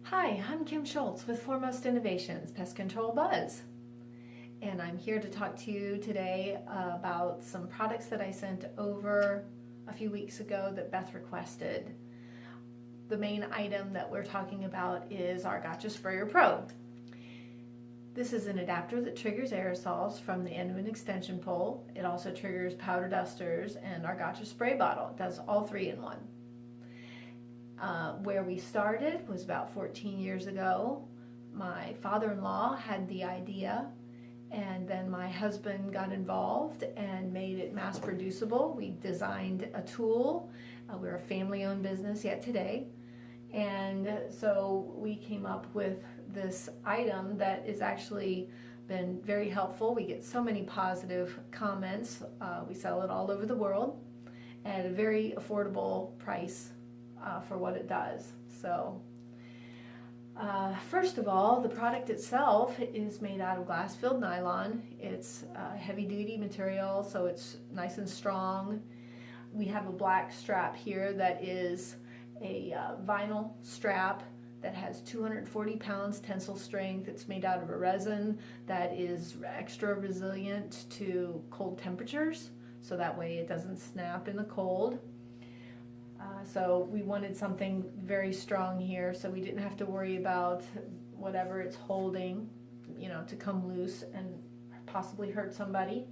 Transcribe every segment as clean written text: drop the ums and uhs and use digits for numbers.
Hi, I'm Kim Schultz with Foremost Innovations Pest Control Buzz, and I'm here to talk to you today about some products that I sent over a few weeks ago that Beth requested. The main item that we're talking about is our Gotcha Sprayer Pro. This is an adapter that triggers aerosols from the end of an extension pole. It also triggers powder dusters and our Gotcha spray bottle. It does all three in one. Where we started was about 14 years ago. My father-in-law had the idea, and then my husband got involved and made it mass producible. We designed a tool. We're a family-owned business yet today, and so we came up with this item that has actually been very helpful. We get so many positive comments. We sell it all over the world at a very affordable price for what it does. So first of all, the product itself is made out of glass-filled nylon. It's heavy-duty material, so it's nice and strong. We have a black strap here that is a vinyl strap that has 240 pounds tensile strength. It's made out of a resin that is extra resilient to cold temperatures, so that way it doesn't snap in the cold. So we wanted something very strong here, so we didn't have to worry about whatever it's holding, to come loose and possibly hurt somebody.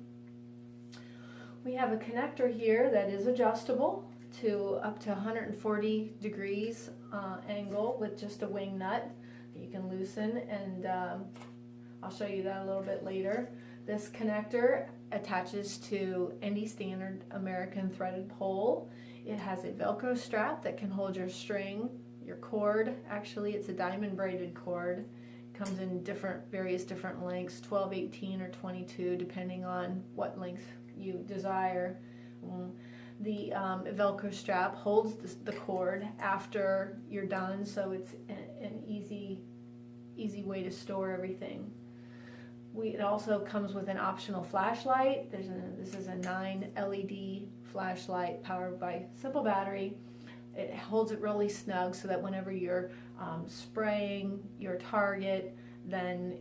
We have a connector here that is adjustable to up to 140 degrees angle with just a wing nut that you can loosen, and I'll show you that a little bit later. This connector attaches to any standard American threaded pole. It has a Velcro strap that can hold your string, your cord. Actually, it's a diamond braided cord. It comes in various different lengths, 12, 18, or 22, depending on what length you desire. The Velcro strap holds the cord after you're done, so it's an easy way to store everything. It also comes with an optional flashlight. This is a 9 LED flashlight powered by simple battery. It holds it really snug so that whenever you're spraying your target, then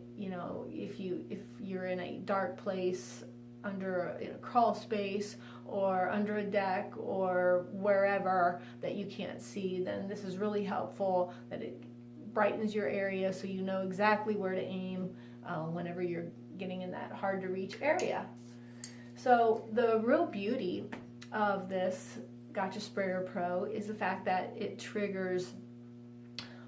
if you're in a dark place under a crawl space or under a deck or wherever that you can't see, then this is really helpful, that it brightens your area so you know exactly where to aim whenever you're getting in that hard to reach area. So the real beauty of this Gotcha Sprayer Pro is the fact that it triggers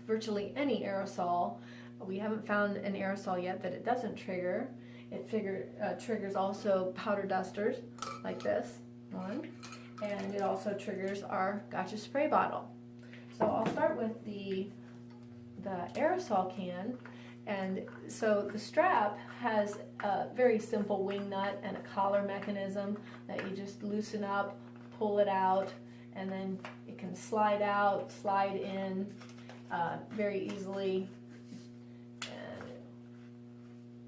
virtually any aerosol. We haven't found an aerosol yet that it doesn't trigger. It triggers also powder dusters like this one, and it also triggers our Gotcha spray bottle. So I'll start with the aerosol can. And so the strap has a very simple wing nut and a collar mechanism that you just loosen up, pull it out, and then it can slide out, slide in very easily. And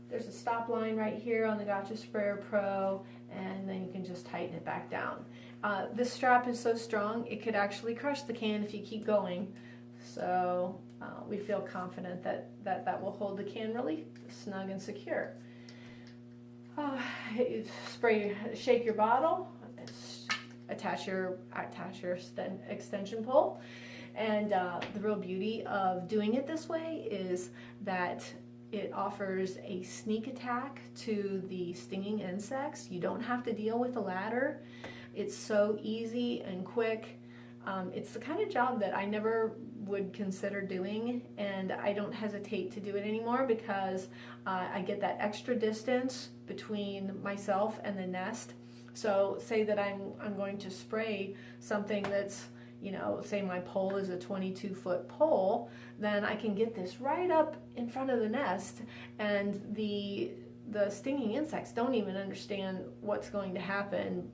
there's a stop line right here on the Gotcha Sprayer Pro, and then you can just tighten it back down. This strap is so strong it could actually crush the can if you keep going. So we feel confident that will hold the can really snug and secure. Shake your bottle, attach your extension pole, and the real beauty of doing it this way is that it offers a sneak attack to the stinging insects. You don't have to deal with a ladder. It's so easy and quick. It's the kind of job that I never would consider doing, and I don't hesitate to do it anymore because I get that extra distance between myself and the nest. So say that I'm going to spray something that's, say my pole is a 22-foot pole, then I can get this right up in front of the nest, and the stinging insects don't even understand what's going to happen.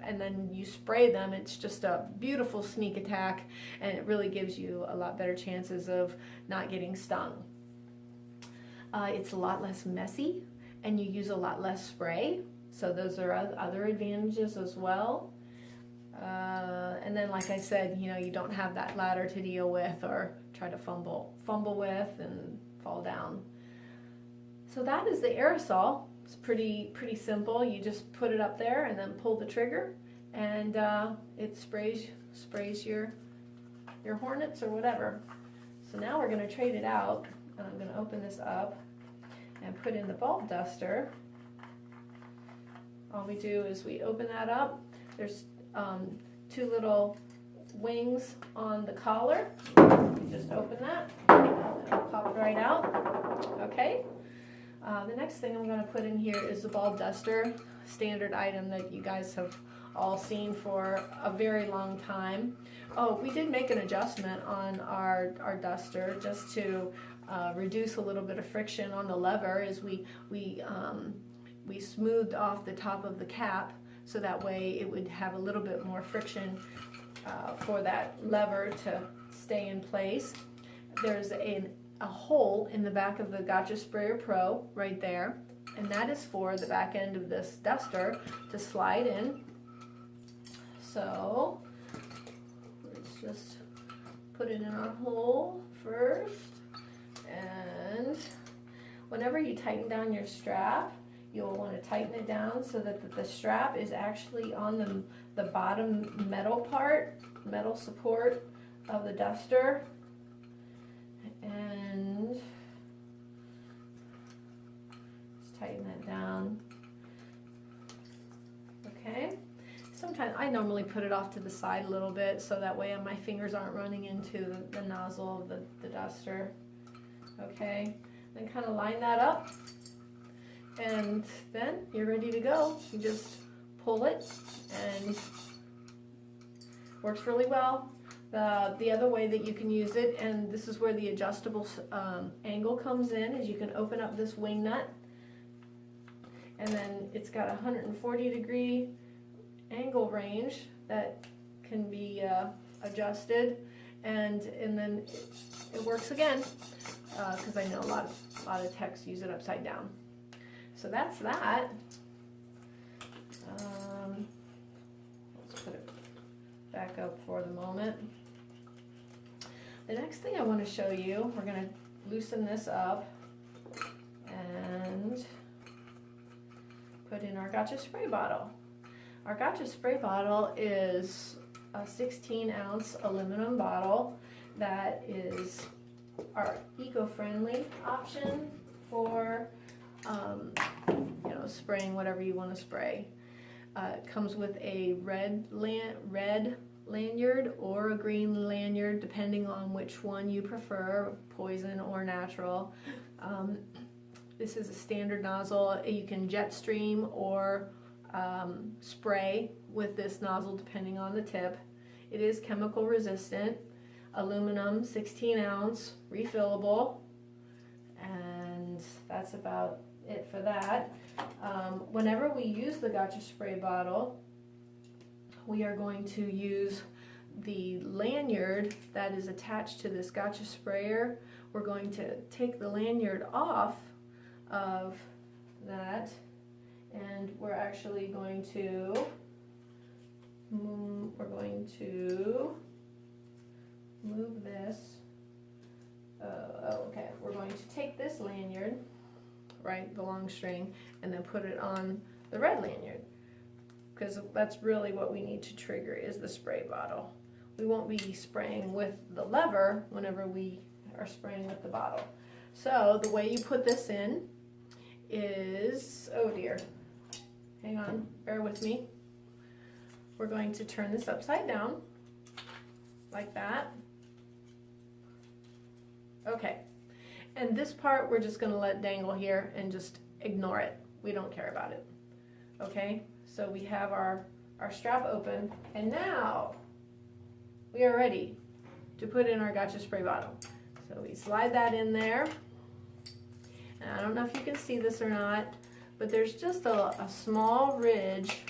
And then you spray them. It's just a beautiful sneak attack, and it really gives you a lot better chances of not getting stung. It's a lot less messy, and you use a lot less spray, so those are other advantages as well. And then, like I said, you don't have that ladder to deal with or try to fumble with and fall down. So that is the aerosol. It's pretty simple. You just put it up there and then pull the trigger, and it sprays your hornets or whatever. So now we're going to trade it out, and I'm going to open this up and put in the bulb duster. All we do is we open that up. There's two little wings on the collar. You just open that, and it'll pop right out. Okay. The next thing I'm going to put in here is the bulb duster, standard item that you guys have all seen for a very long time. Oh, we did make an adjustment on our duster just to reduce a little bit of friction on the lever. Is we smoothed off the top of the cap so that way it would have a little bit more friction for that lever to stay in place. There's a hole in the back of the Gotcha Sprayer Pro right there, and that is for the back end of this duster to slide in. So let's just put it in our hole first, and whenever you tighten down your strap, you'll want to tighten it down so that the strap is actually on the bottom metal support of the duster. And just tighten that down. Okay. Sometimes I normally put it off to the side a little bit so that way my fingers aren't running into the nozzle of the duster. Okay. Then kind of line that up, and then you're ready to go. You just pull it, and works really well. The other way that you can use it, and this is where the adjustable angle comes in, is you can open up this wing nut, and then it's got a 140-degree angle range that can be adjusted, and then it works again, because I know a lot of techs use it upside down. So that's that. Let's put it back up for the moment. The next thing I want to show you, we're going to loosen this up and put in our Gotcha spray bottle. Our Gotcha spray bottle is a 16-ounce aluminum bottle that is our eco-friendly option for spraying whatever you want to spray. It comes with a red lanyard or a green lanyard, depending on which one you prefer, poison or natural. This is a standard nozzle. You can jet stream or spray with this nozzle depending on the tip. It is chemical resistant, aluminum, 16-ounce, refillable, and that's about it for that. Whenever we use the Gotcha spray bottle, we are going to use the lanyard that is attached to this Gotcha sprayer. We're going to take the lanyard off of that, and we're actually going to move this. Okay, we're going to take this lanyard, right, the long string, and then put it on the red lanyard, because that's really what we need to trigger is the spray bottle. We won't be spraying with the lever whenever we are spraying with the bottle. So the way you put this in is, oh dear, hang on, bear with me. We're going to turn this upside down like that. Okay, and this part we're just going to let dangle here and just ignore it. We don't care about it. Okay, so we have our strap open, and now we are ready to put in our Gotcha spray bottle. So we slide that in there, and I don't know if you can see this or not, but there's just a small ridge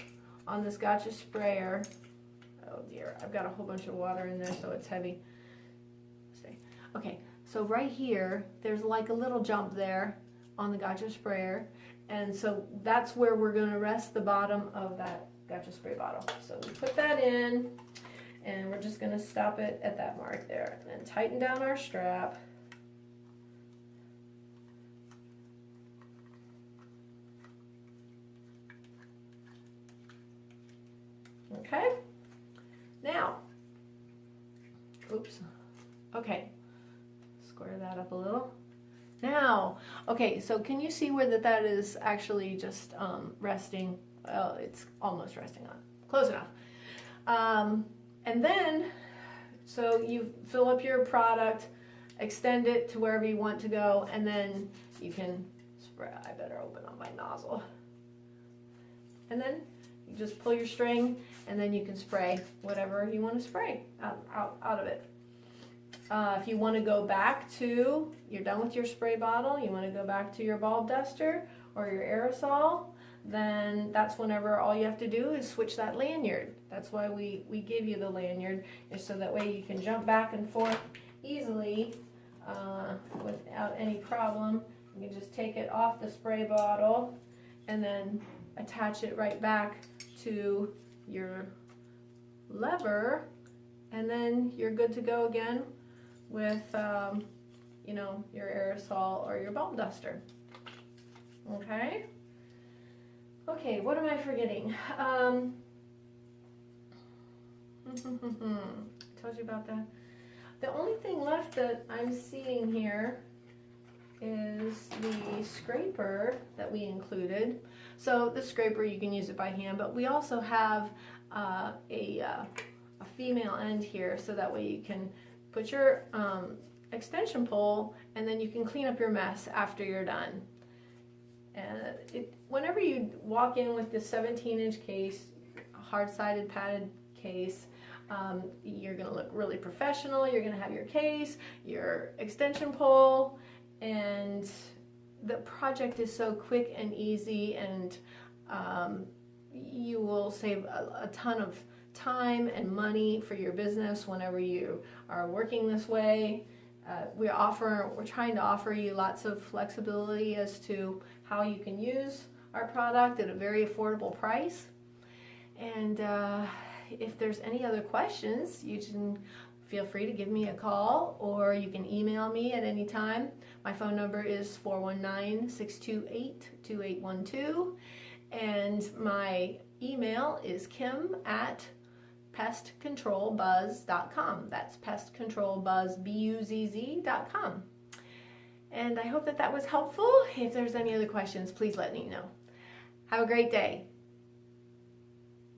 on this Gotcha sprayer. Oh dear, I've got a whole bunch of water in there so it's heavy. Okay, so right here there's like a little jump there on the Gotcha sprayer, and so that's where we're going to rest the bottom of that Gotcha spray bottle. So we put that in, And we're just going to stop it at that mark there. And then tighten down our strap. Okay. Now, oops. Okay. Square that up a little. Now, okay, so can you see where that is actually just resting? Well, it's almost resting on. Close enough. And then, so you fill up your product, extend it to wherever you want to go, and then you can spray. I better open up my nozzle. And then you just pull your string, and then you can spray whatever you want to spray out of it. If you want to go back to, you're done with your spray bottle, you want to go back to your bulb duster or your aerosol, then that's whenever all you have to do is switch that lanyard. That's why we give you the lanyard, is so that way you can jump back and forth easily without any problem. You can just take it off the spray bottle and then attach it right back to your lever, and then you're good to go again with you know, your aerosol or your bulb duster. Okay. Okay, what am I forgetting? Told you about that. The only thing left that I'm seeing here is the scraper that we included. So the scraper, you can use it by hand, but we also have a female end here, so that way you can put your extension pole, and then you can clean up your mess after you're done. And whenever you walk in with this 17-inch case, hard-sided padded case, you're going to look really professional. You're going to have your case, your extension pole, and the project is so quick and easy, and you will save a ton of time and money for your business whenever you are working this way. We're trying to offer you lots of flexibility as to how you can use our product at a very affordable price. And if there's any other questions, you can feel free to give me a call, or you can email me at any time. My phone number is 419-628-2812, and my email is kim@pestcontrolbuzz.com. That's pestcontrolbuzz.com. And I hope that was helpful. If there's any other questions, please let me know. Have a great day.